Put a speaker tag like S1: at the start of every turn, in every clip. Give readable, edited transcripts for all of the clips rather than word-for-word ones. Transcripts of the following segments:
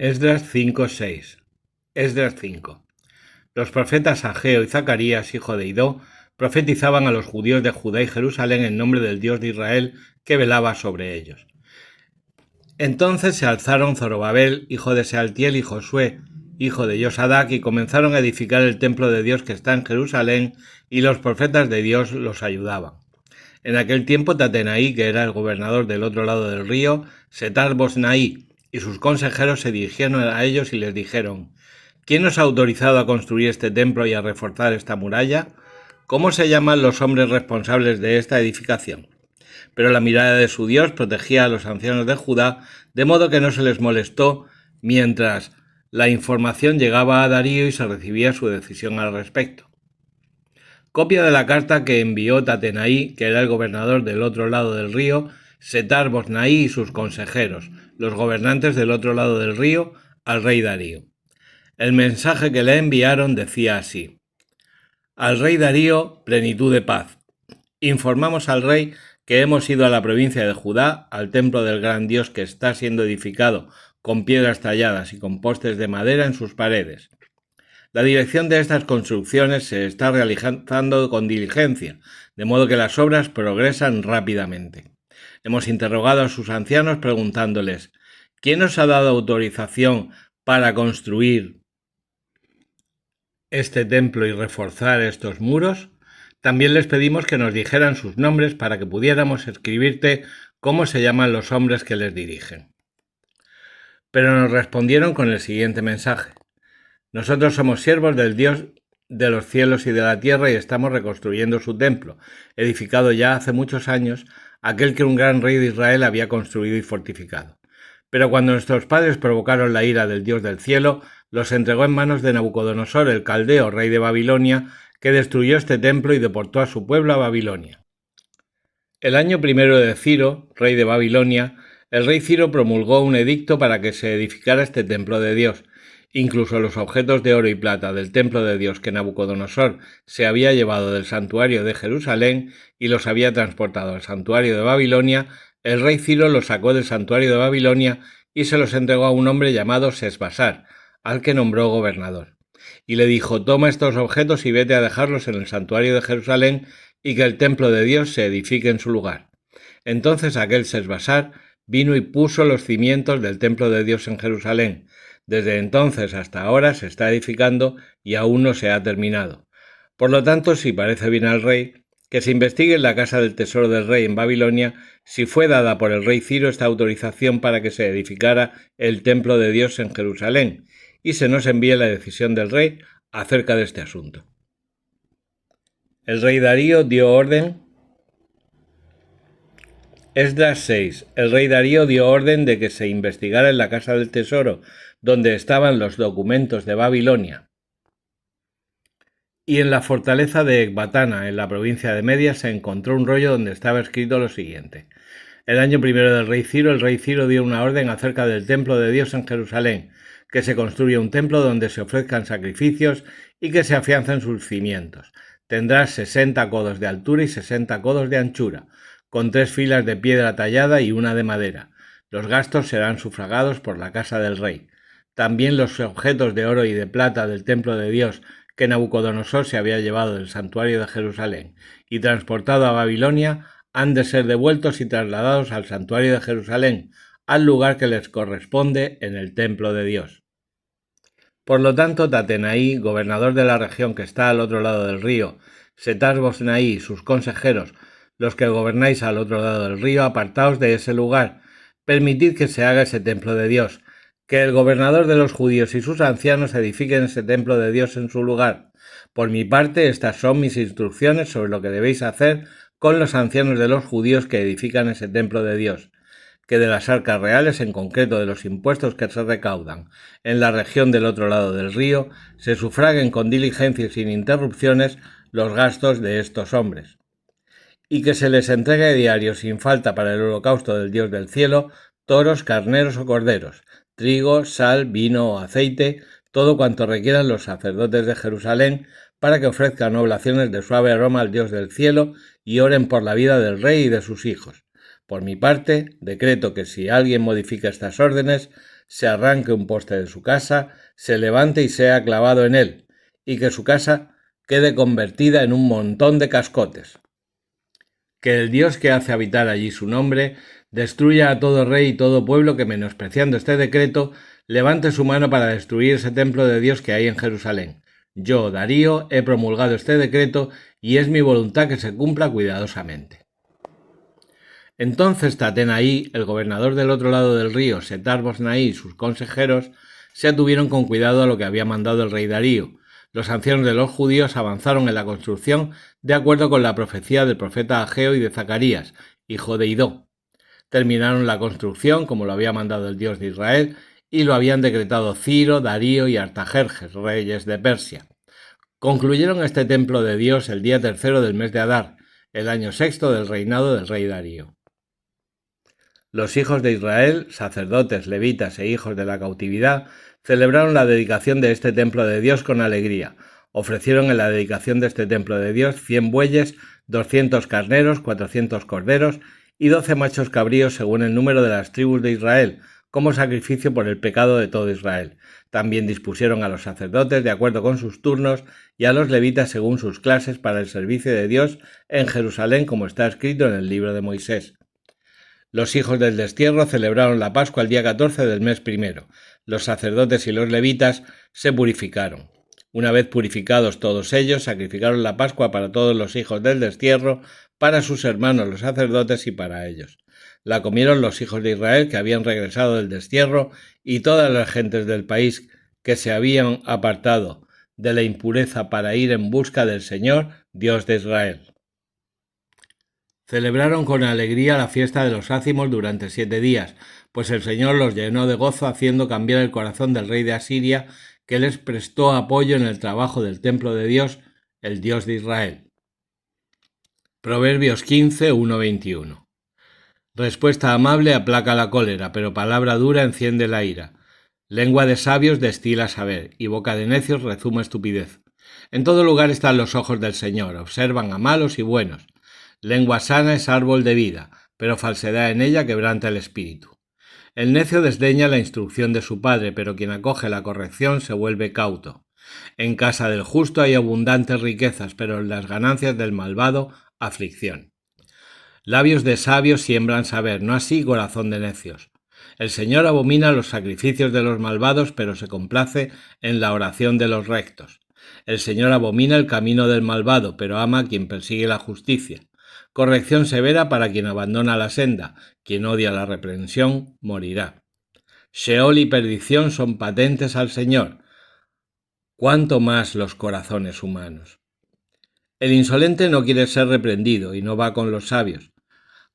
S1: Esdras 5:6. Esdras 5. Los profetas Ageo y Zacarías, hijo de Idó, profetizaban a los judíos de Judá y Jerusalén en nombre del Dios de Israel que velaba sobre ellos. Entonces se alzaron Zorobabel, hijo de Sealtiel, y Josué, hijo de Josadac, y comenzaron a edificar el templo de Dios que está en Jerusalén, y los profetas de Dios los ayudaban. En aquel tiempo Tatenaí, que era el gobernador del otro lado del río, Setar-Bosnaí, y sus consejeros se dirigieron a ellos y les dijeron: ¿Quién os ha autorizado a construir este templo y a reforzar esta muralla? ¿Cómo se llaman los hombres responsables de esta edificación? Pero la mirada de su Dios protegía a los ancianos de Judá, de modo que no se les molestó mientras la información llegaba a Darío y se recibía su decisión al respecto. Copia de la carta que envió Tatenaí, que era el gobernador del otro lado del río, Setar-Bosnaí y sus consejeros, los gobernantes del otro lado del río, al rey Darío. El mensaje que le enviaron decía así: Al rey Darío, plenitud de paz. Informamos al rey que hemos ido a la provincia de Judá, al templo del gran Dios que está siendo edificado con piedras talladas y con postes de madera en sus paredes. La dirección de estas construcciones se está realizando con diligencia, de modo que las obras progresan rápidamente. Hemos interrogado a sus ancianos preguntándoles: ¿quién os ha dado autorización para construir este templo y reforzar estos muros? También les pedimos que nos dijeran sus nombres para que pudiéramos escribirte cómo se llaman los hombres que les dirigen. Pero nos respondieron con el siguiente mensaje: nosotros somos siervos del Dios de los cielos y de la tierra y estamos reconstruyendo su templo, edificado ya hace muchos años, aquel que un gran rey de Israel había construido y fortificado. Pero cuando nuestros padres provocaron la ira del Dios del cielo, los entregó en manos de Nabucodonosor, el caldeo, rey de Babilonia, que destruyó este templo y deportó a su pueblo a Babilonia. El año primero de Ciro, rey de Babilonia, el rey Ciro promulgó un edicto para que se edificara este templo de Dios. Incluso los objetos de oro y plata del templo de Dios que Nabucodonosor se había llevado del santuario de Jerusalén y los había transportado al santuario de Babilonia, el rey Ciro los sacó del santuario de Babilonia y se los entregó a un hombre llamado Sesbasar, al que nombró gobernador. Y le dijo: toma estos objetos y vete a dejarlos en el santuario de Jerusalén y que el templo de Dios se edifique en su lugar. Entonces aquel Sesbasar vino y puso los cimientos del templo de Dios en Jerusalén. Desde entonces hasta ahora se está edificando y aún no se ha terminado. Por lo tanto, si parece bien al rey, que se investigue en la casa del tesoro del rey en Babilonia si fue dada por el rey Ciro esta autorización para que se edificara el templo de Dios en Jerusalén, y se nos envíe la decisión del rey acerca de este asunto. El rey Darío dio orden. Esdras 6. El rey Darío dio orden de que se investigara en la casa del tesoro, donde estaban los documentos de Babilonia. Y en la fortaleza de Ecbatana, en la provincia de Media, se encontró un rollo donde estaba escrito lo siguiente: el año primero del rey Ciro, el rey Ciro dio una orden acerca del templo de Dios en Jerusalén, que se construya un templo donde se ofrezcan sacrificios y que se afiancen sus cimientos. Tendrá 60 codos de altura y 60 codos de anchura, con 3 filas de piedra tallada y una de madera. Los gastos serán sufragados por la casa del rey. También los objetos de oro y de plata del templo de Dios que Nabucodonosor se había llevado del santuario de Jerusalén y transportado a Babilonia han de ser devueltos y trasladados al santuario de Jerusalén, al lugar que les corresponde en el templo de Dios. Por lo tanto, Tatenaí, gobernador de la región que está al otro lado del río, Setar-Bosnaí y sus consejeros, los que gobernáis al otro lado del río, apartaos de ese lugar, permitid que se haga ese templo de Dios, que el gobernador de los judíos y sus ancianos edifiquen ese templo de Dios en su lugar. Por mi parte, estas son mis instrucciones sobre lo que debéis hacer con los ancianos de los judíos que edifican ese templo de Dios: que de las arcas reales, en concreto de los impuestos que se recaudan en la región del otro lado del río, se sufraguen con diligencia y sin interrupciones los gastos de estos hombres, y que se les entregue diario sin falta para el holocausto del Dios del cielo toros, carneros o corderos, trigo, sal, vino o aceite, todo cuanto requieran los sacerdotes de Jerusalén, para que ofrezcan oblaciones de suave aroma al Dios del cielo y oren por la vida del rey y de sus hijos. Por mi parte, decreto que si alguien modifica estas órdenes, se arranque un poste de su casa, se levante y sea clavado en él, y que su casa quede convertida en un montón de cascotes. Que el Dios que hace habitar allí su nombre destruya a todo rey y todo pueblo que, menospreciando este decreto, levante su mano para destruir ese templo de Dios que hay en Jerusalén. Yo, Darío, he promulgado este decreto y es mi voluntad que se cumpla cuidadosamente. Entonces Tatenaí, el gobernador del otro lado del río, Setar-Bosnaí y sus consejeros se atuvieron con cuidado a lo que había mandado el rey Darío. Los ancianos de los judíos avanzaron en la construcción de acuerdo con la profecía del profeta Ageo y de Zacarías, hijo de Idó. Terminaron la construcción como lo había mandado el Dios de Israel y lo habían decretado Ciro, Darío y Artajerjes, reyes de Persia. Concluyeron este templo de Dios el día 3 del mes de Adar, el año 6 del reinado del rey Darío. Los hijos de Israel, sacerdotes, levitas e hijos de la cautividad, celebraron la dedicación de este templo de Dios con alegría. Ofrecieron en la dedicación de este templo de Dios 100 bueyes, 200 carneros, 400 corderos y 12 machos cabríos según el número de las tribus de Israel, como sacrificio por el pecado de todo Israel. También dispusieron a los sacerdotes de acuerdo con sus turnos y a los levitas según sus clases para el servicio de Dios en Jerusalén, como está escrito en el libro de Moisés. Los hijos del destierro celebraron la Pascua el día 14 del mes primero. Los sacerdotes y los levitas se purificaron. Una vez purificados todos ellos, sacrificaron la Pascua para todos los hijos del destierro, para sus hermanos los sacerdotes y para ellos. La comieron los hijos de Israel que habían regresado del destierro y todas las gentes del país que se habían apartado de la impureza para ir en busca del Señor, Dios de Israel. Celebraron con alegría la fiesta de los ácimos durante 7 días, pues el Señor los llenó de gozo haciendo cambiar el corazón del rey de Asiria, que les prestó apoyo en el trabajo del templo de Dios, el Dios de Israel. Proverbios 15, 1-21. Respuesta amable aplaca la cólera, pero palabra dura enciende la ira. Lengua de sabios destila saber, y boca de necios rezuma estupidez. En todo lugar están los ojos del Señor, observan a malos y buenos. Lengua sana es árbol de vida, pero falsedad en ella quebranta el espíritu. El necio desdeña la instrucción de su padre, pero quien acoge la corrección se vuelve cauto. En casa del justo hay abundantes riquezas, pero en las ganancias del malvado, aflicción. Labios de sabios siembran saber, no así corazón de necios. El Señor abomina los sacrificios de los malvados, pero se complace en la oración de los rectos. El Señor abomina el camino del malvado, pero ama a quien persigue la justicia. Corrección severa para quien abandona la senda, quien odia la reprensión morirá. Sheol y perdición son patentes al Señor, cuanto más los corazones humanos. El insolente no quiere ser reprendido y no va con los sabios.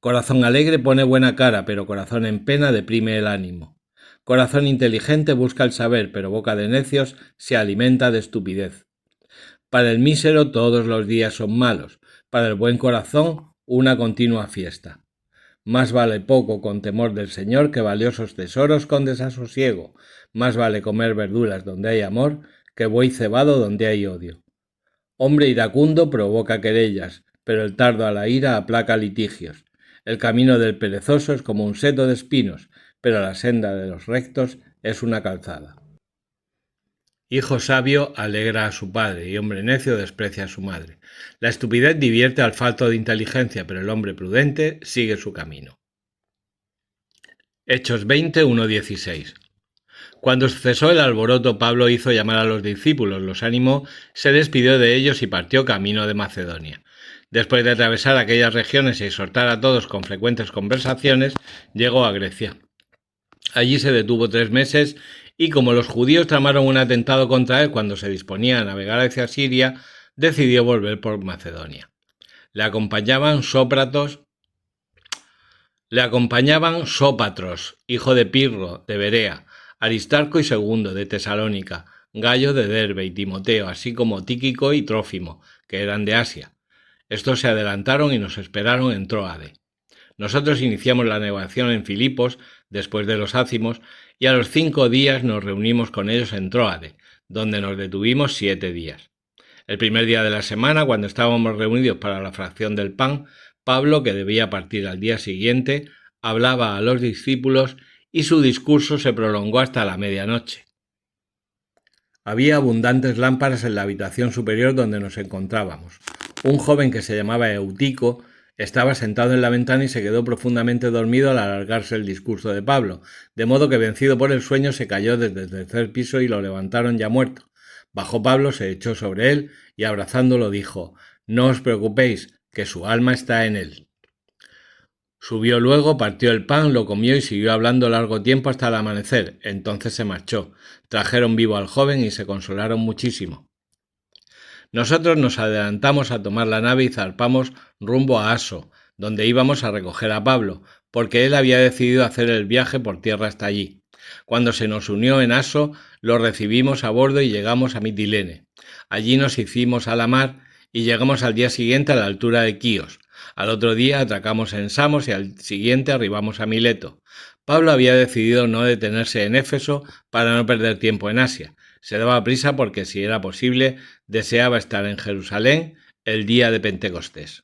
S1: Corazón alegre pone buena cara, pero corazón en pena deprime el ánimo. Corazón inteligente busca el saber, pero boca de necios se alimenta de estupidez. Para el mísero todos los días son malos, para el buen corazón una continua fiesta. Más vale poco con temor del Señor que valiosos tesoros con desasosiego. Más vale comer verduras donde hay amor que buey cebado donde hay odio. Hombre iracundo provoca querellas, pero el tardo a la ira aplaca litigios. El camino del perezoso es como un seto de espinos, pero la senda de los rectos es una calzada. Hijo sabio alegra a su padre y hombre necio desprecia a su madre. La estupidez divierte al falto de inteligencia, pero el hombre prudente sigue su camino. Hechos 20, 1-16. Cuando cesó el alboroto, Pablo hizo llamar a los discípulos, los animó, se despidió de ellos y partió camino de Macedonia. Después de atravesar aquellas regiones y exhortar a todos con frecuentes conversaciones, llegó a Grecia. Allí se detuvo 3 meses y como los judíos tramaron un atentado contra él cuando se disponía a navegar hacia Siria, decidió volver por Macedonia. Le acompañaban Sópatros, hijo de Pirro, de Berea, Aristarco y Segundo, de Tesalónica, Gayo de Derbe y Timoteo, así como Tíquico y Trófimo, que eran de Asia. Estos se adelantaron y nos esperaron en Tróade. Nosotros iniciamos la navegación en Filipos, después de los ácimos, y a los 5 días nos reunimos con ellos en Tróade, donde nos detuvimos 7 días. El primer día de la semana, cuando estábamos reunidos para la fracción del pan, Pablo, que debía partir al día siguiente, hablaba a los discípulos y su discurso se prolongó hasta la medianoche. Había abundantes lámparas en la habitación superior donde nos encontrábamos. Un joven que se llamaba Eutico estaba sentado en la ventana y se quedó profundamente dormido al alargarse el discurso de Pablo, de modo que, vencido por el sueño, se cayó desde el tercer piso y lo levantaron ya muerto. Bajó Pablo, se echó sobre él y, abrazándolo, dijo: «No os preocupéis, que su alma está en él». Subió luego, partió el pan, lo comió y siguió hablando largo tiempo hasta el amanecer. Entonces se marchó. Trajeron vivo al joven y se consolaron muchísimo. Nosotros nos adelantamos a tomar la nave y zarpamos rumbo a Aso, donde íbamos a recoger a Pablo, porque él había decidido hacer el viaje por tierra hasta allí. Cuando se nos unió en Aso, lo recibimos a bordo y llegamos a Mitilene. Allí nos hicimos a la mar y llegamos al día siguiente a la altura de Quíos. Al otro día atracamos en Samos y al siguiente arribamos a Mileto. Pablo había decidido no detenerse en Éfeso para no perder tiempo en Asia. Se daba prisa porque, si era posible, deseaba estar en Jerusalén el día de Pentecostés.